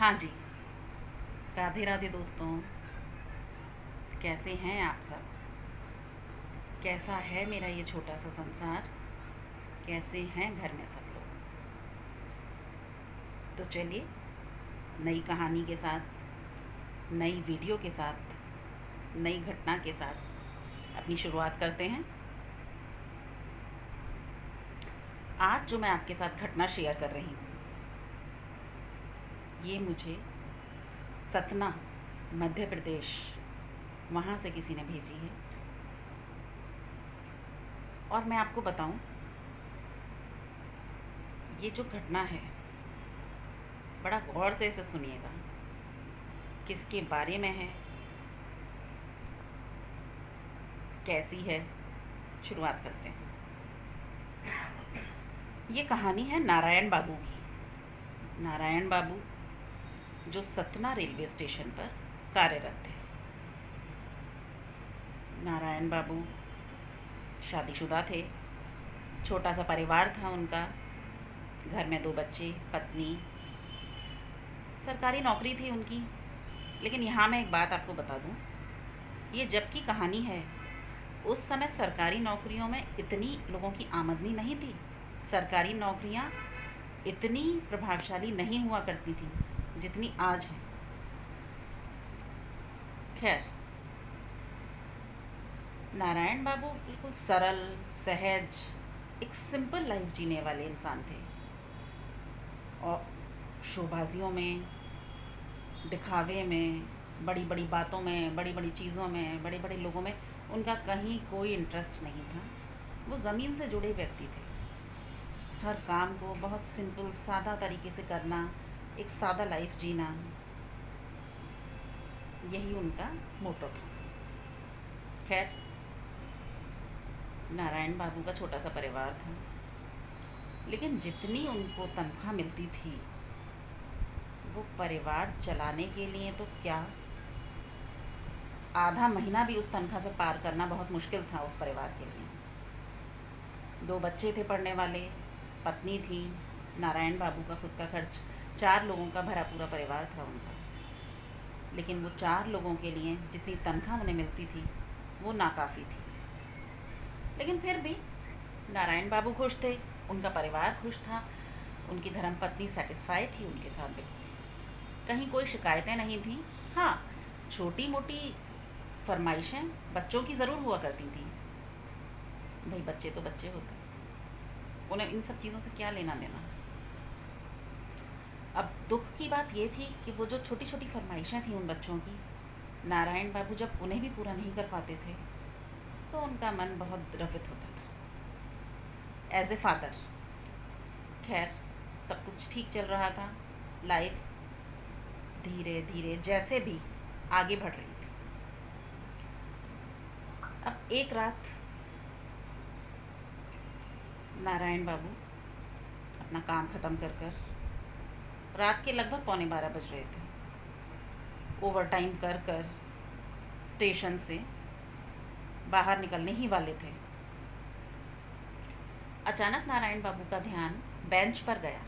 हाँ जी। राधे राधे दोस्तों। कैसे हैं आप सब? कैसा है मेरा ये छोटा सा संसार? कैसे हैं घर में सब लोग? तो चलिए, नई कहानी के साथ, नई वीडियो के साथ, नई घटना के साथ अपनी शुरुआत करते हैं। आज जो मैं आपके साथ घटना शेयर कर रही हूँ, ये मुझे सतना, मध्य प्रदेश, वहाँ से किसी ने भेजी है। और मैं आपको बताऊं, ये जो घटना है, बड़ा गौर से इसे सुनिएगा। किसके बारे में है, कैसी है, शुरुआत करते हैं। ये कहानी है नारायण बाबू की। नारायण बाबू जो सतना रेलवे स्टेशन पर कार्यरत थे। नारायण बाबू शादीशुदा थे। छोटा सा परिवार था उनका। घर में 2 बच्चे, पत्नी, सरकारी नौकरी थी उनकी। लेकिन यहाँ मैं एक बात आपको बता दूँ, ये जब की कहानी है, उस समय सरकारी नौकरियों में इतनी लोगों की आमदनी नहीं थी। सरकारी नौकरियाँ इतनी प्रभावशाली नहीं हुआ करती थी जितनी आज है। खैर, नारायण बाबू बिल्कुल सरल, सहज, एक सिंपल लाइफ जीने वाले इंसान थे। और शोबाजियों में, दिखावे में, बड़ी बड़ी बातों में, बड़ी बड़ी चीज़ों में, बड़े बड़े लोगों में उनका कहीं कोई इंटरेस्ट नहीं था। वो ज़मीन से जुड़े व्यक्ति थे। हर काम को बहुत सिंपल, सादा तरीके से करना, एक सादा लाइफ जीना, यही उनका मोटो था। खैर, नारायण बाबू का छोटा सा परिवार था, लेकिन जितनी उनको तनख्वाह मिलती थी, वो परिवार चलाने के लिए तो क्या, आधा महीना भी उस तनख्वाह से पार करना बहुत मुश्किल था उस परिवार के लिए। 2 बच्चे थे पढ़ने वाले, पत्नी थी, नारायण बाबू का खुद का खर्च, 4 लोगों का भरा पूरा परिवार था उनका। लेकिन वो 4 लोगों के लिए जितनी तनख्वाह उन्हें मिलती थी, वो नाकाफ़ी थी। लेकिन फिर भी नारायण बाबू खुश थे, उनका परिवार खुश था, उनकी धर्मपत्नी सेटिस्फाई थी उनके साथ बिल्कुल। कहीं कोई शिकायतें नहीं थी। हाँ, छोटी मोटी फरमाइशें बच्चों की ज़रूर हुआ करती थी। भाई, बच्चे तो बच्चे होते, उन्हें इन सब चीज़ों से क्या लेना देना। अब दुख की बात ये थी कि वो जो छोटी छोटी फरमाइशें थी उन बच्चों की, नारायण बाबू जब उन्हें भी पूरा नहीं कर पाते थे, तो उनका मन बहुत द्रवित होता था एज ए फादर। खैर, सब कुछ ठीक चल रहा था। लाइफ धीरे धीरे जैसे भी आगे बढ़ रही थी। अब एक रात नारायण बाबू अपना काम ख़त्म कर रात के लगभग 11:45 बज रहे थे, ओवर टाइम कर स्टेशन से बाहर निकलने ही वाले थे। अचानक नारायण बाबू का ध्यान बेंच पर गया,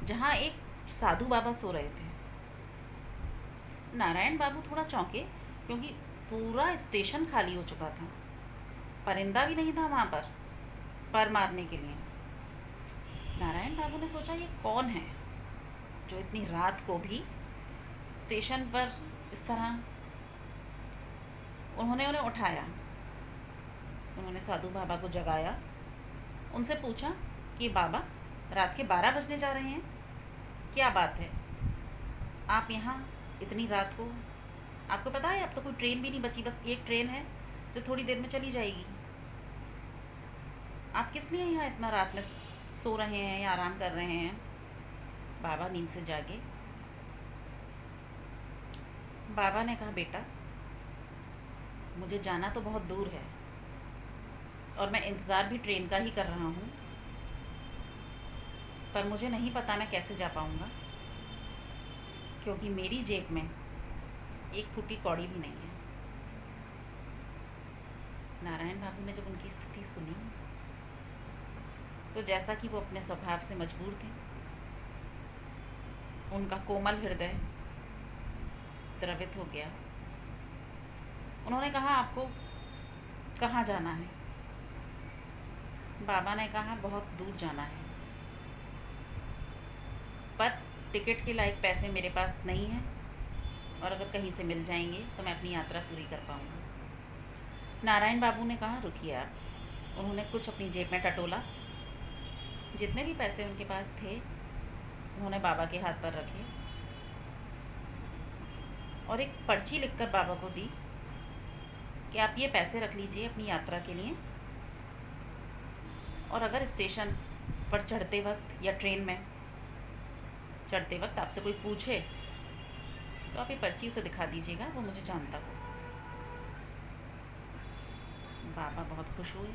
जहाँ एक साधु बाबा सो रहे थे। नारायण बाबू थोड़ा चौंके, क्योंकि पूरा स्टेशन खाली हो चुका था। परिंदा भी नहीं था वहाँ पर मारने के लिए। नारायण बाबू ने सोचा, ये कौन है जो इतनी रात को भी स्टेशन पर इस तरह। उन्होंने उन्हें उठाया, उन्होंने साधु बाबा को जगाया, उनसे पूछा कि बाबा, रात के 12 बजने जा रहे हैं, क्या बात है, आप यहाँ इतनी रात को? आपको पता है अब तो कोई ट्रेन भी नहीं बची, बस एक ट्रेन है जो थोड़ी देर में चली जाएगी। आप किस लिए यहाँ इतना रात में सो रहे हैं या आराम कर रहे हैं? बाबा नींद से जागे। बाबा ने कहा, बेटा, मुझे जाना तो बहुत दूर है और मैं इंतज़ार भी ट्रेन का ही कर रहा हूँ, पर मुझे नहीं पता मैं कैसे जा पाऊँगा, क्योंकि मेरी जेब में एक फूटी कौड़ी भी नहीं है। नारायण बाबू ने जब उनकी स्थिति सुनी, तो जैसा कि वो अपने स्वभाव से मजबूर थे, उनका कोमल हृदय द्रवित हो गया। उन्होंने कहा, आपको कहाँ जाना है? बाबा ने कहा, बहुत दूर जाना है, पर टिकट के लायक पैसे मेरे पास नहीं हैं, और अगर कहीं से मिल जाएंगे तो मैं अपनी यात्रा पूरी कर पाऊँगा। नारायण बाबू ने कहा, रुकिए आप। उन्होंने कुछ अपनी जेब में टटोला, जितने भी पैसे उनके पास थे उन्होंने बाबा के हाथ पर रखे और एक पर्ची लिखकर बाबा को दी कि आप ये पैसे रख लीजिए अपनी यात्रा के लिए, और अगर स्टेशन पर चढ़ते वक्त या ट्रेन में चढ़ते वक्त आपसे कोई पूछे तो आप ये पर्ची उसे दिखा दीजिएगा, वो मुझे जानता हो। बाबा बहुत खुश हुए,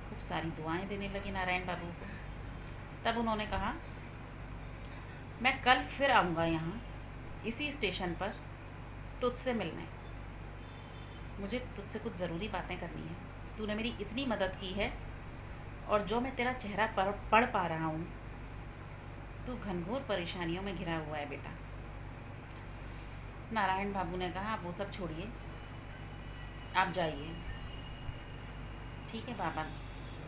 खूब सारी दुआएं देने लगे नारायण बाबू को। तब उन्होंने कहा, मैं कल फिर आऊँगा यहाँ इसी स्टेशन पर तुझसे मिलने। मुझे तुझसे कुछ ज़रूरी बातें करनी है। तूने मेरी इतनी मदद की है, और जो मैं तेरा चेहरा पढ़ पा रहा हूँ, तू घनघोर परेशानियों में घिरा हुआ है बेटा। नारायण बाबू ने कहा, आप वो सब छोड़िए, आप जाइए। ठीक है बाबा।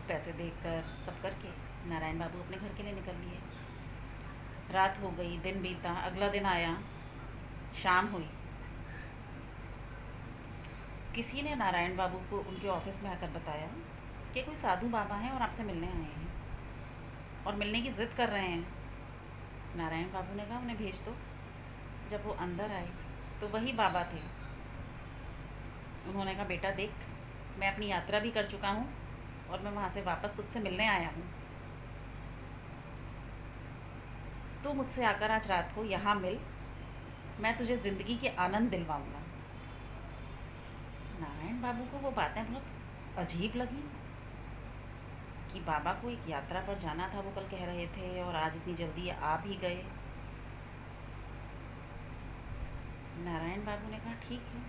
पैसे देकर सब करके नारायण बाबू अपने घर के लिए निकल लिए। रात हो गई, दिन बीता, अगला दिन आया, शाम हुई। किसी ने नारायण बाबू को उनके ऑफिस में आकर बताया कि कोई साधु बाबा हैं और आपसे मिलने आए हैं और मिलने की ज़िद कर रहे हैं। नारायण बाबू ने कहा, उन्हें भेज दो। जब वो अंदर आए तो वही बाबा थे। उन्होंने कहा, बेटा देख, मैं अपनी यात्रा भी कर चुका हूँ और मैं वहाँ से वापस तुझसे मिलने आया हूँ। तू मुझसे आकर आज रात को यहाँ मिल, मैं तुझे ज़िंदगी के आनंद दिलवाऊँगा। नारायण बाबू को वो बातें बहुत अजीब लगी कि बाबा को एक यात्रा पर जाना था, वो कल कह रहे थे, और आज इतनी जल्दी आ भी गए। नारायण बाबू ने कहा, ठीक है।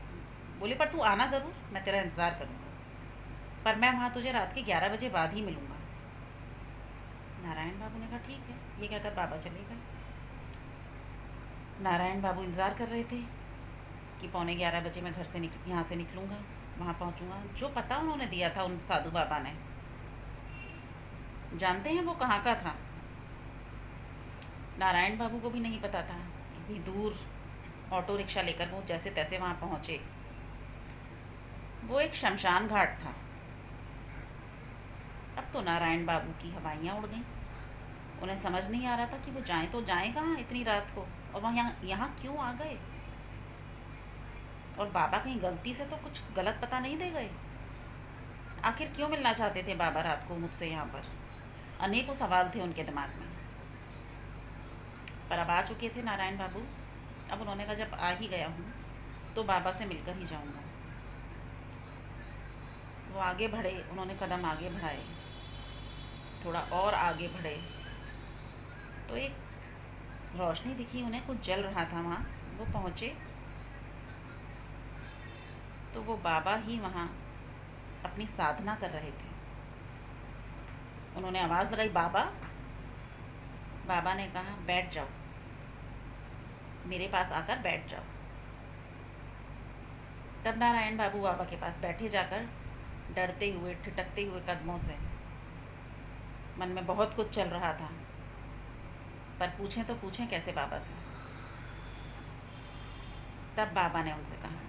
बोले, पर तू आना ज़रूर, मैं तेरा इंतज़ार करूँगा, पर मैं वहाँ तुझे रात के 11 बजे बाद ही मिलूँगा। नारायण बाबू ने कहा, ठीक है। ये कहकर बाबा चले गए। नारायण बाबू इंतज़ार कर रहे थे कि 11:15 बजे मैं घर से यहाँ से निकलूँगा, वहाँ पहुँचूँगा। जो पता उन्होंने दिया था उन साधु बाबा ने, जानते हैं वो कहाँ का था? नारायण बाबू को भी नहीं पता था। इतनी दूर ऑटो रिक्शा लेकर वो जैसे तैसे वहाँ पहुँचे। वो एक शमशान घाट था। अब तो नारायण बाबू की हवाइयाँ उड़ गईं। उन्हें समझ नहीं आ रहा था कि वो जाएं तो जाएं कहाँ इतनी रात को, और वहाँ यहाँ क्यों आ गए। और बाबा कहीं गलती से तो कुछ गलत पता नहीं दे गए? आखिर क्यों मिलना चाहते थे बाबा रात को मुझसे यहाँ पर? अनेकों सवाल थे उनके दिमाग में। पर अब आ चुके थे नारायण बाबू। अब उन्होंने कहा, जब आ ही गया हूँ तो बाबा से मिलकर ही जाऊँगा। वो आगे बढ़े, उन्होंने कदम आगे बढ़ाए, थोड़ा और आगे बढ़े तो एक रोशनी दिखी उन्हें, कुछ जल रहा था वहाँ। वो पहुँचे तो वो बाबा ही वहाँ अपनी साधना कर रहे थे। उन्होंने आवाज़ लगाई, बाबा। बाबा ने कहा, बैठ जाओ, मेरे पास आकर बैठ जाओ। तब नारायण बाबू बाबा के पास बैठे, जाकर डरते हुए, ठिठकते हुए कदमों से। मन में बहुत कुछ चल रहा था, पर पूछें तो पूछें कैसे बाबा से। तब बाबा ने उनसे कहा,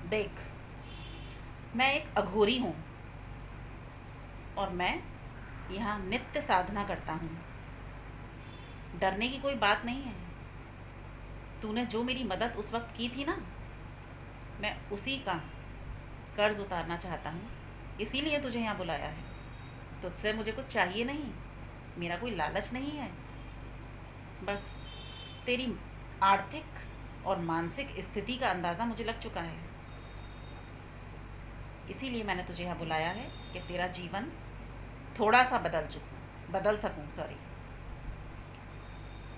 देख, मैं एक अघोरी हूँ और मैं यहाँ नित्य साधना करता हूँ। डरने की कोई बात नहीं है। तूने जो मेरी मदद उस वक्त की थी ना, मैं उसी का कर्ज उतारना चाहता हूँ, इसीलिए तुझे यहाँ बुलाया है। तुझसे मुझे कुछ चाहिए नहीं, मेरा कोई लालच नहीं है। बस तेरी आर्थिक और मानसिक स्थिति का अंदाज़ा मुझे लग चुका है, इसीलिए मैंने तुझे यहाँ बुलाया है कि तेरा जीवन थोड़ा सा बदल सकूँ। सॉरी।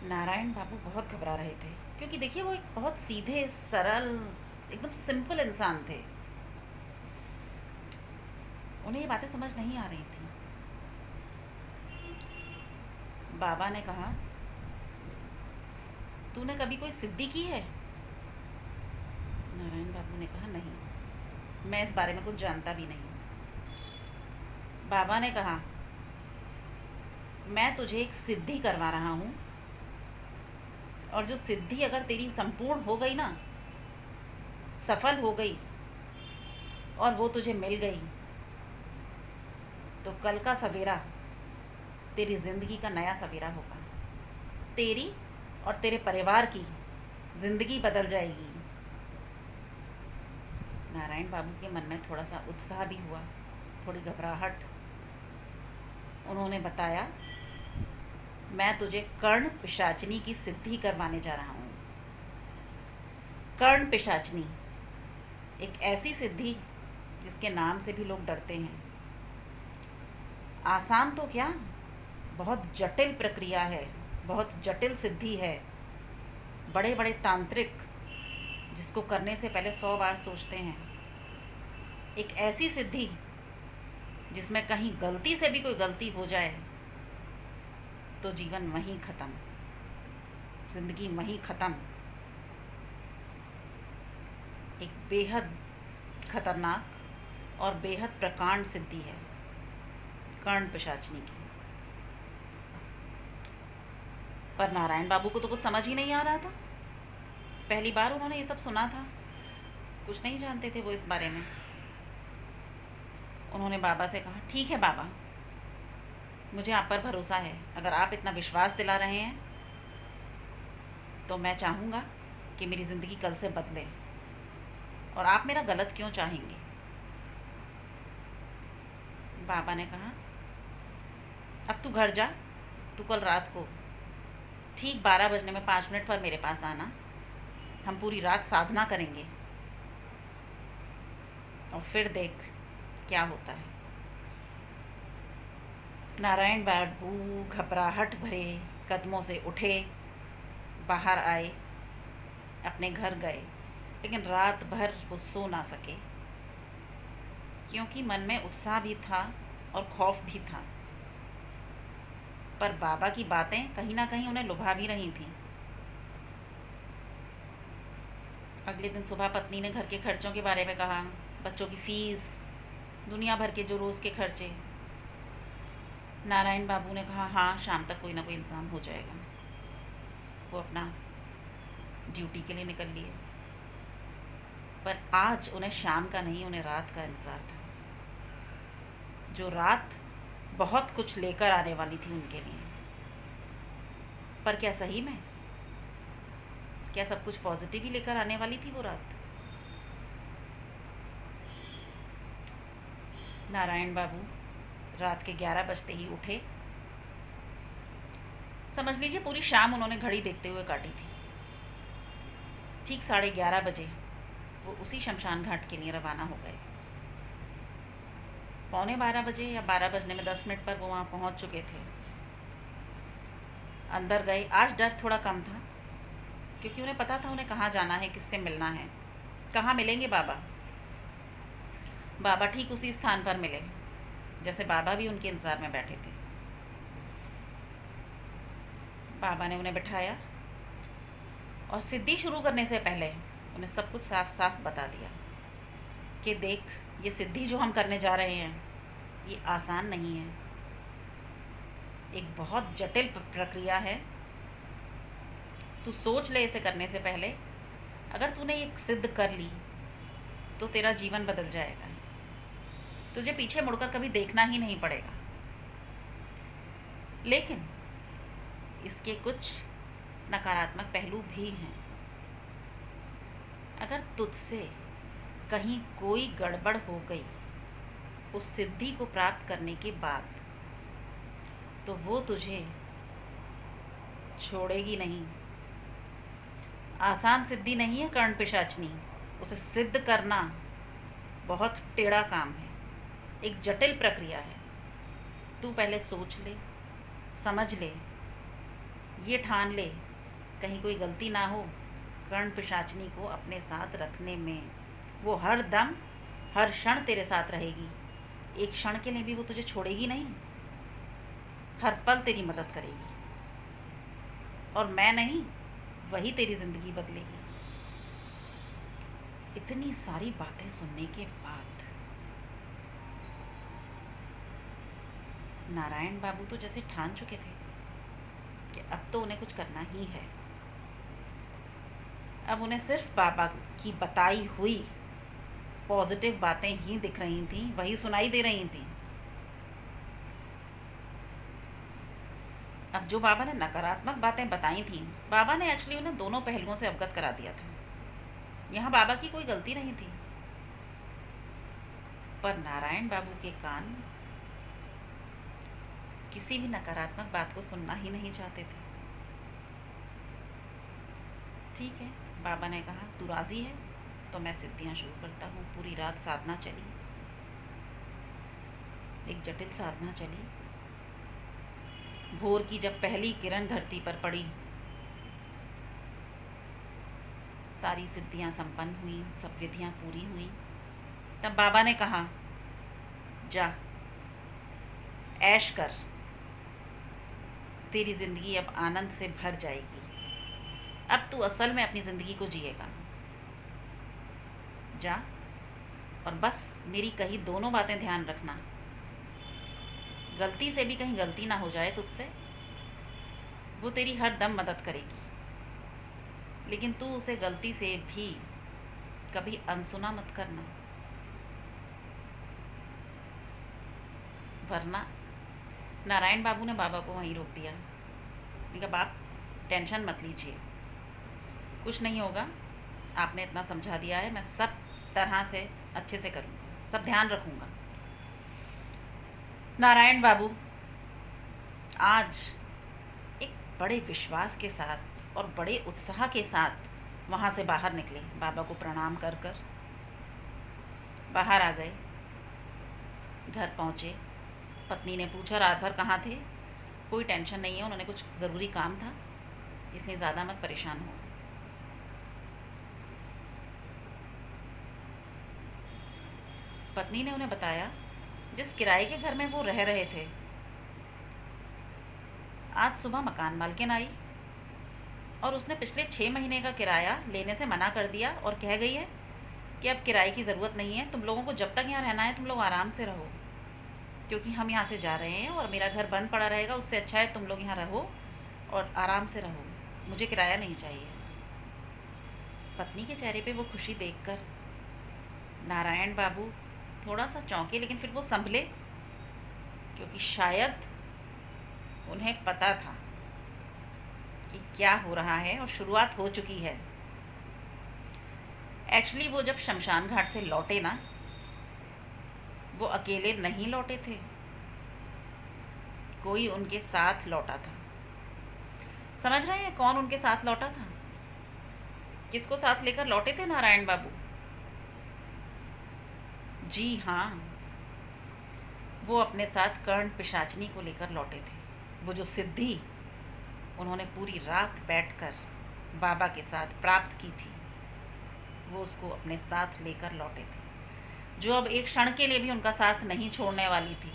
नारायण बाबू बहुत घबरा रहे थे, क्योंकि देखिए वो एक बहुत सीधे, सरल, एकदम सिंपल इंसान थे। उन्हें ये बातें समझ नहीं आ रही थी। बाबा ने कहा, तूने कभी कोई सिद्धि की है? नारायण बाबू ने कहा, नहीं, मैं इस बारे में कुछ जानता भी नहीं। बाबा ने कहा, मैं तुझे एक सिद्धि करवा रहा हूँ, और जो सिद्धि अगर तेरी संपूर्ण हो गई ना, सफल हो गई, और वो तुझे मिल गई, तो कल का सवेरा तेरी ज़िंदगी का नया सवेरा होगा। तेरी और तेरे परिवार की ज़िंदगी बदल जाएगी। नारायण बाबू के मन में थोड़ा सा उत्साह भी हुआ, थोड़ी घबराहट। उन्होंने बताया, मैं तुझे कर्ण पिशाचनी की सिद्धि करवाने जा रहा हूँ। कर्ण पिशाचनी एक ऐसी सिद्धि जिसके नाम से भी लोग डरते हैं। आसान तो क्या, बहुत जटिल प्रक्रिया है, बहुत जटिल सिद्धि है। बड़े बड़े तांत्रिक जिसको करने से पहले 100 बार सोचते हैं। एक ऐसी सिद्धि जिसमें कहीं गलती से भी कोई गलती हो जाए तो जीवन वहीं ख़त्म, ज़िंदगी वहीं ख़त्म। एक बेहद खतरनाक और बेहद प्रकांड सिद्धि है कर्ण पिशाचनी की। पर नारायण बाबू को तो कुछ समझ ही नहीं आ रहा था। पहली बार उन्होंने ये सब सुना था, कुछ नहीं जानते थे वो इस बारे में। उन्होंने बाबा से कहा, ठीक है बाबा, मुझे आप पर भरोसा है। अगर आप इतना विश्वास दिला रहे हैं तो मैं चाहूँगा कि मेरी ज़िंदगी कल से बदले। और आप मेरा गलत क्यों चाहेंगे? बाबा ने कहा, अब तू घर जा, तू कल रात को ठीक 12 बजने में 5 मिनट पर मेरे पास आना। हम पूरी रात साधना करेंगे और फिर देख क्या होता है। नारायण बाबू घबराहट भरे कदमों से उठे, बाहर आए, अपने घर गए। लेकिन रात भर वो सो ना सके, क्योंकि मन में उत्साह भी था और खौफ भी था। पर बाबा की बातें कहीं ना कहीं उन्हें लुभा भी रही थी। अगले दिन सुबह पत्नी ने घर के खर्चों के बारे में कहा, बच्चों की फ़ीस, दुनिया भर के जो रोज़ के खर्चे। नारायण बाबू ने कहा, हाँ, शाम तक कोई ना कोई इंतज़ाम हो जाएगा। वो अपना ड्यूटी के लिए निकल लिए। पर आज उन्हें शाम का नहीं, उन्हें रात का इंतज़ार था। जो रात बहुत कुछ लेकर आने वाली थी उनके लिए। पर क्या सही में, क्या सब कुछ पॉजिटिव ही लेकर आने वाली थी वो रात? नारायण बाबू रात के 11 बजते ही उठे। समझ लीजिए पूरी शाम उन्होंने घड़ी देखते हुए काटी थी। ठीक 11:30 बजे वो उसी शमशान घाट के लिए रवाना हो गए। 11:45 बजे या 12 बजने में 10 मिनट पर वो वहाँ पहुँच चुके थे। अंदर गए। आज डर थोड़ा कम था, क्योंकि उन्हें पता था उन्हें कहाँ जाना है, किससे मिलना है, कहाँ मिलेंगे बाबा। बाबा ठीक उसी स्थान पर मिले जैसे बाबा भी उनके इंतज़ार में बैठे थे। बाबा ने उन्हें बिठाया और सिद्धि शुरू करने से पहले उन्हें सब कुछ साफ साफ बता दिया कि देख, ये सिद्धि जो हम करने जा रहे हैं ये आसान नहीं है, एक बहुत जटिल प्रक्रिया है। तू सोच ले, इसे करने से पहले अगर तूने ये सिद्ध कर ली तो तेरा जीवन बदल जाएगा। तुझे पीछे मुड़कर कभी देखना ही नहीं पड़ेगा। लेकिन इसके कुछ नकारात्मक पहलू भी हैं। अगर तुझसे कहीं कोई गड़बड़ हो गई उस सिद्धि को प्राप्त करने के बाद, तो वो तुझे छोड़ेगी नहीं। आसान सिद्धि नहीं है कर्ण पिशाचनी, उसे सिद्ध करना बहुत टेढ़ा काम है, एक जटिल प्रक्रिया है। तू पहले सोच ले, समझ ले, ये ठान ले कहीं कोई गलती ना हो कर्ण पिशाचनी को अपने साथ रखने में। वो हर दम हर क्षण तेरे साथ रहेगी, एक क्षण के लिए भी वो तुझे छोड़ेगी नहीं, हर पल तेरी मदद करेगी। और मैं नहीं, वही तेरी ज़िंदगी बदलेगी। इतनी सारी बातें सुनने के बाद नारायण बाबू तो जैसे ठान चुके थे कि अब तो उन्हें कुछ करना ही है। अब उन्हें सिर्फ बाबा की बताई हुई पॉजिटिव बातें ही दिख रही थीं, वही सुनाई दे रही थीं। अब जो बाबा ने नकारात्मक बातें बताई थीं, बाबा ने एक्चुअली उन्हें दोनों पहलुओं से अवगत करा दिया था। यहाँ बाबा की कोई गलती नहीं थी, पर नारायण बाबू के कान किसी भी नकारात्मक बात को सुनना ही नहीं चाहते थे। ठीक है, बाबा ने कहा तू राज़ी है तो मैं सिद्धियाँ शुरू करता हूँ। पूरी रात साधना चली, एक जटिल साधना चली। भोर की जब पहली किरण धरती पर पड़ी, सारी सिद्धियाँ संपन्न हुई, सब विधियाँ पूरी हुई। तब बाबा ने कहा जा ऐश कर, तेरी ज़िंदगी अब आनंद से भर जाएगी। अब तू असल में अपनी ज़िंदगी को जिएगा। जा और बस मेरी कही दोनों बातें ध्यान रखना, गलती से भी कहीं गलती ना हो जाए तुझसे। वो तेरी हर दम मदद करेगी, लेकिन तू उसे गलती से भी कभी अनसुना मत करना, वरना नारायण बाबू ने बाबा को वहीं रोक दिया। मैंने कहा बाप टेंशन मत लीजिए, कुछ नहीं होगा, आपने इतना समझा दिया है, मैं सब तरह से अच्छे से करूँगा, सब ध्यान रखूँगा। नारायण बाबू आज एक बड़े विश्वास के साथ और बड़े उत्साह के साथ वहाँ से बाहर निकले। बाबा को प्रणाम कर कर बाहर आ गए, घर पहुँचे। पत्नी ने पूछा रात भर कहाँ थे? कोई टेंशन नहीं है, उन्होंने कुछ ज़रूरी काम था, इसलिए ज़्यादा मत परेशान हो। पत्नी ने उन्हें बताया जिस किराए के घर में वो रह रहे थे, आज सुबह मकान मालकिन आई और उसने पिछले 6 महीने का किराया लेने से मना कर दिया और कह गई है कि अब किराए की ज़रूरत नहीं है, तुम लोगों को जब तक यहाँ रहना है तुम लोग आराम से रहो, क्योंकि हम यहाँ से जा रहे हैं और मेरा घर बंद पड़ा रहेगा, उससे अच्छा है तुम लोग यहाँ रहो और आराम से रहो, मुझे किराया नहीं चाहिए। पत्नी के चेहरे पे वो खुशी देखकर नारायण बाबू थोड़ा सा चौंके, लेकिन फिर वो संभले, क्योंकि शायद उन्हें पता था कि क्या हो रहा है और शुरुआत हो चुकी है। एक्चुअली वो जब शमशान घाट से लौटे ना, वो अकेले नहीं लौटे थे, कोई उनके साथ लौटा था। समझ रहे हैं कौन उनके साथ लौटा था? किसको साथ लेकर लौटे थे नारायण बाबू? जी हाँ, वो अपने साथ कर्ण पिशाचनी को लेकर लौटे थे। वो जो सिद्धि उन्होंने पूरी रात बैठकर बाबा के साथ प्राप्त की थी, वो उसको अपने साथ लेकर लौटे थे, जो अब एक क्षण के लिए भी उनका साथ नहीं छोड़ने वाली थी।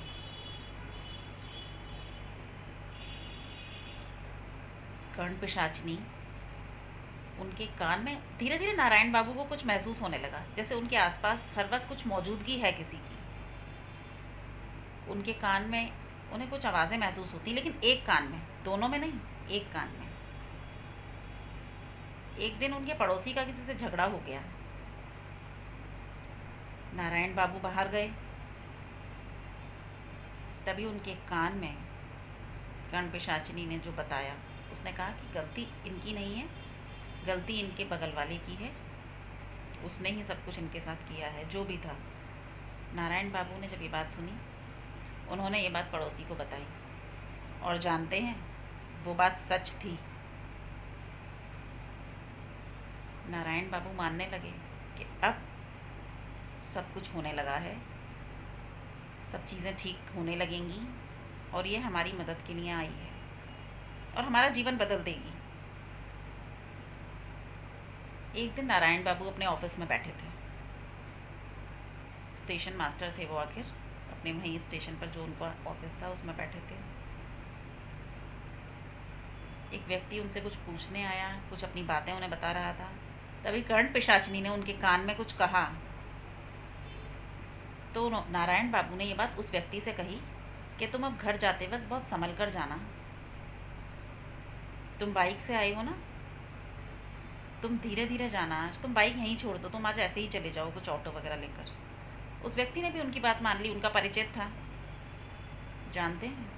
कर्ण पिशाचनी उनके कान में, धीरे धीरे नारायण बाबू को कुछ महसूस होने लगा, जैसे उनके आसपास हर वक्त कुछ मौजूदगी है किसी की। उनके कान में उन्हें कुछ आवाज़ें महसूस होती, लेकिन एक कान में, दोनों में नहीं, एक कान में। एक दिन उनके पड़ोसी का किसी से झगड़ा हो गया। नारायण बाबू बाहर गए, तभी उनके कान में कर्ण पिशाचिनी ने जो बताया, उसने कहा कि गलती इनकी नहीं है, गलती इनके बगल वाले की है, उसने ही सब कुछ इनके साथ किया है, जो भी था। नारायण बाबू ने जब ये बात सुनी, उन्होंने ये बात पड़ोसी को बताई, और जानते हैं वो बात सच थी। नारायण बाबू मानने लगे कि अब सब कुछ होने लगा है, सब चीज़ें ठीक होने लगेंगी और ये हमारी मदद के लिए आई है और हमारा जीवन बदल देगी। एक दिन नारायण बाबू अपने ऑफिस में बैठे थे, स्टेशन मास्टर थे वो, आखिर अपने वहीं स्टेशन पर जो उनका ऑफिस था उसमें बैठे थे। एक व्यक्ति उनसे कुछ पूछने आया, कुछ अपनी बातें उन्हें बता रहा था। तभी कर्ण पिशाचिनी ने उनके कान में कुछ कहा। तो नारायण बाबू ने ये बात उस व्यक्ति से कही कि तुम अब घर जाते वक्त बहुत संभल कर जाना। तुम बाइक से आए हो ना, तुम धीरे धीरे जाना, आज तुम बाइक यहीं छोड़ दो, तुम आज ऐसे ही चले जाओ कुछ ऑटो वगैरह लेकर। उस व्यक्ति ने भी उनकी बात मान ली, उनका परिचय था। जानते हैं,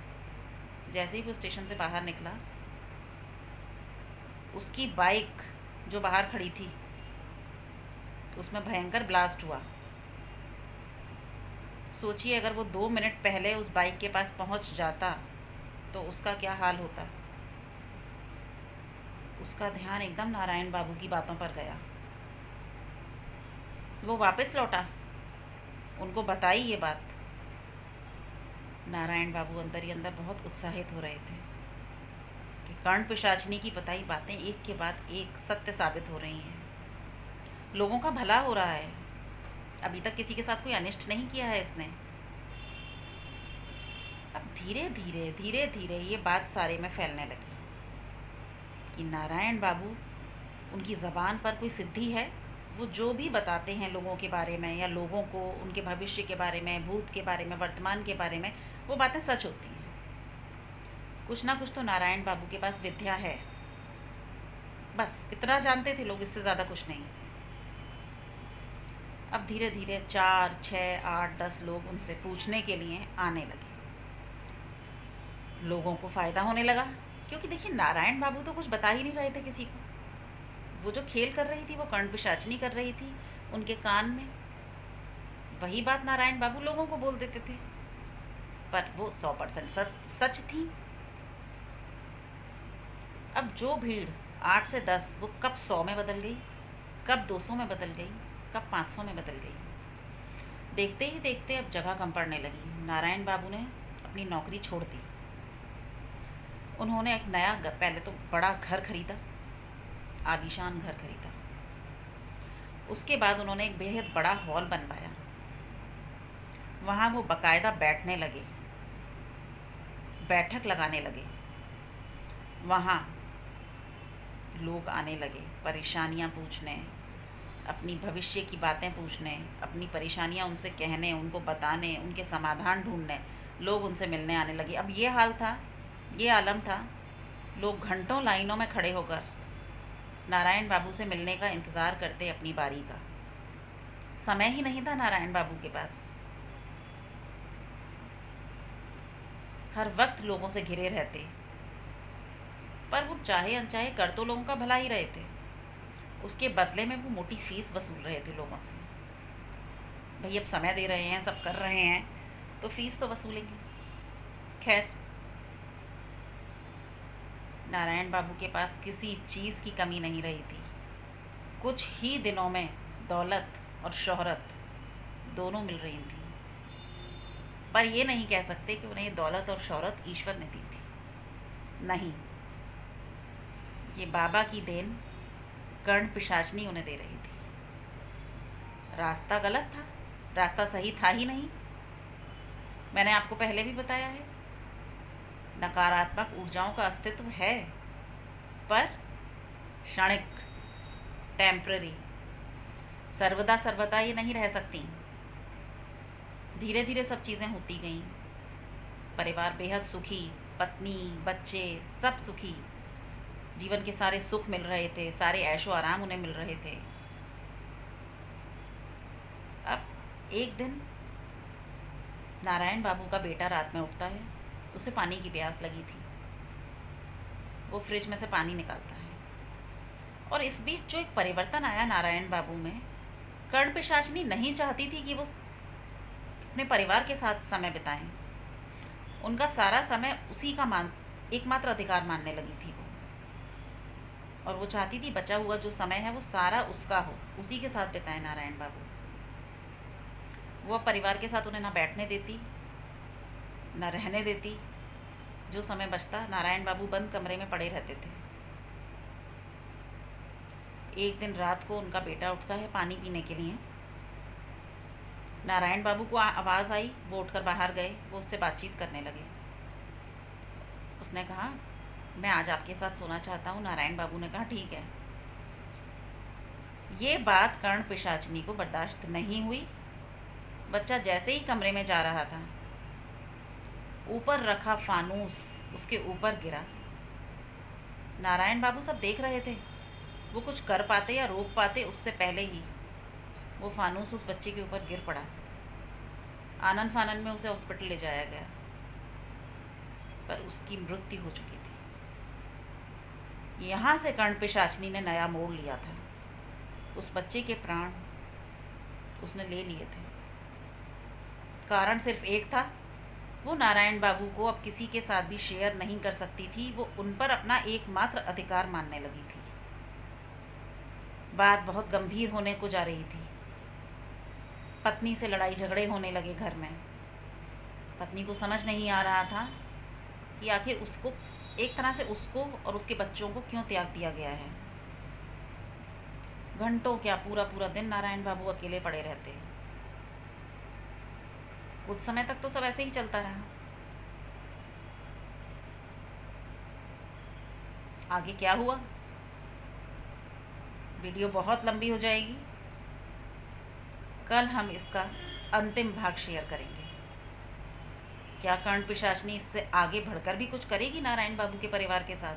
जैसे ही वो स्टेशन से बाहर निकला, उसकी बाइक जो बाहर खड़ी थी उसमें भयंकर ब्लास्ट हुआ। सोचिए अगर वो 2 मिनट पहले उस बाइक के पास पहुंच जाता तो उसका क्या हाल होता। उसका ध्यान एकदम नारायण बाबू की बातों पर गया। वो वापस लौटा, उनको बताई ये बात। नारायण बाबू अंदर ही अंदर बहुत उत्साहित हो रहे थे कि कर्ण पिशाचिनी की बताई बातें एक के बाद एक सत्य साबित हो रही हैं। लोगों का भला हो रहा है, अभी तक किसी के साथ कोई अनिष्ट नहीं किया है इसने। अब धीरे धीरे धीरे धीरे ये बात सारे में फैलने लगी कि नारायण बाबू, उनकी ज़बान पर कोई सिद्धि है। वो जो भी बताते हैं लोगों के बारे में या लोगों को उनके भविष्य के बारे में, भूत के बारे में, वर्तमान के बारे में, वो बातें सच होती हैं। कुछ ना कुछ तो नारायण बाबू के पास विद्या है। बस इतना जानते थे लोग, इससे ज़्यादा कुछ नहीं। अब धीरे धीरे 4, 6, 8, 10 लोग उनसे पूछने के लिए आने लगे। लोगों को फ़ायदा होने लगा, क्योंकि देखिए नारायण बाबू तो कुछ बता ही नहीं रहे थे किसी को। वो जो खेल कर रही थी, वो कर्ण पिशाचिनी कर रही थी उनके कान में। वही बात नारायण बाबू लोगों को बोल देते थे, पर वो 100% सच थी। अब जो भीड़ 8 से 10 वो कब 100 में बदल गई, कब 200 में बदल गई, कब 500 में बदल गई। देखते ही देखते अब जगह कम पड़ने लगी। नारायण बाबू ने अपनी नौकरी छोड़ दी। उन्होंने एक नया पहले तो बड़ा घर खरीदा, आलीशान घर खरीदा। उसके बाद उन्होंने एक बेहद बड़ा हॉल बनवाया। वहाँ वो बाकायदा बैठने लगे, बैठक लगाने लगे। वहाँ लोग आने लगे परेशानियाँ पूछने, अपनी भविष्य की बातें पूछने, अपनी परेशानियाँ उनसे कहने, उनको बताने, उनके समाधान ढूंढने। लोग उनसे मिलने आने लगे। अब ये हाल था, ये आलम था, लोग घंटों लाइनों में खड़े होकर नारायण बाबू से मिलने का इंतज़ार करते अपनी बारी का। समय ही नहीं था नारायण बाबू के पास। हर वक्त लोगों से घिरे रहते, पर वो चाहे अनचाहे कर तो लोगों का भला ही रहे थे। उसके बदले में वो मोटी फीस वसूल रहे थे लोगों से। भाई अब समय दे रहे हैं, सब कर रहे हैं, तो फीस तो वसूलेंगे। खैर, नारायण बाबू के पास किसी चीज़ की कमी नहीं रही थी। कुछ ही दिनों में दौलत और शोहरत दोनों मिल रही थी। पर ये नहीं कह सकते कि उन्हें ये दौलत और शोहरत ईश्वर ने दी थी। नहीं, ये बाबा की देन कर्ण पिशाचिनी उन्हें दे रही थी। रास्ता गलत था, रास्ता सही था ही नहीं। मैंने आपको पहले भी बताया है, नकारात्मक ऊर्जाओं का अस्तित्व है, पर क्षणिक, टेम्पररी, सर्वदा सर्वदा ये नहीं रह सकती। धीरे धीरे सब चीज़ें होती गईं। परिवार बेहद सुखी, पत्नी, बच्चे सब सुखी। जीवन के सारे सुख मिल रहे थे, सारे ऐशो आराम उन्हें मिल रहे थे। अब एक दिन नारायण बाबू का बेटा रात में उठता है, उसे पानी की प्यास लगी थी। वो फ्रिज में से पानी निकालता है, और इस बीच जो एक परिवर्तन आया नारायण बाबू में, कर्ण पिशाचिनी नहीं चाहती थी कि वो अपने परिवार के साथ समय बिताएं। उनका सारा समय उसी का एकमात्र अधिकार मानने लगी थी वो, और वो चाहती थी बचा हुआ जो समय है वो सारा उसका हो, उसी के साथ बिताए नारायण बाबू। वो अब परिवार के साथ उन्हें ना बैठने देती, ना रहने देती। जो समय बचता, नारायण बाबू बंद कमरे में पड़े रहते थे। एक दिन रात को उनका बेटा उठता है पानी पीने के लिए। नारायण बाबू को आवाज़ आई, वो उठकर बाहर गए। वो उससे बातचीत करने लगे। उसने कहा, मैं आज आपके साथ सोना चाहता हूँ। नारायण बाबू ने कहा ठीक है। ये बात कर्ण पिशाचनी को बर्दाश्त नहीं हुई। बच्चा जैसे ही कमरे में जा रहा था, ऊपर रखा फानूस उसके ऊपर गिरा। नारायण बाबू सब देख रहे थे। वो कुछ कर पाते या रोक पाते उससे पहले ही वो फानूस उस बच्चे के ऊपर गिर पड़ा। आनन फानन में उसे हॉस्पिटल ले जाया गया, पर उसकी मृत्यु हो चुकी थी। यहाँ से कर्ण पिशाचनी ने नया मोड़ लिया था। उस बच्चे के प्राण उसने ले लिए थे। कारण सिर्फ एक था, वो नारायण बाबू को अब किसी के साथ भी शेयर नहीं कर सकती थी। वो उन पर अपना एकमात्र अधिकार मानने लगी थी। बात बहुत गंभीर होने को जा रही थी। पत्नी से लड़ाई झगड़े होने लगे घर में। पत्नी को समझ नहीं आ रहा था कि आखिर उसको, एक तरह से उसको और उसके बच्चों को क्यों त्याग दिया गया है। घंटों क्या पूरा पूरा दिन नारायण बाबू अकेले पड़े रहते। कुछ समय तक तो सब ऐसे ही चलता रहा। आगे क्या हुआ, वीडियो बहुत लंबी हो जाएगी। कल हम इसका अंतिम भाग शेयर करेंगे। क्या कर्ण पिशाचनी इससे आगे बढ़कर भी कुछ करेगी नारायण बाबू के परिवार के साथ?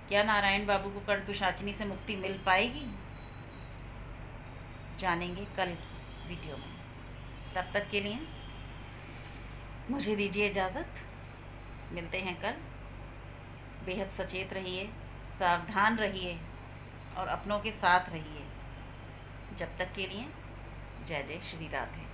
क्या नारायण बाबू को कर्ण पिशाचनी से मुक्ति मिल पाएगी? जानेंगे कल की वीडियो में। तब तक के लिए मुझे दीजिए इजाज़त। मिलते हैं कल। बेहद सचेत रहिए, सावधान रहिए और अपनों के साथ रहिए। जब तक के लिए जय जय श्री राधे।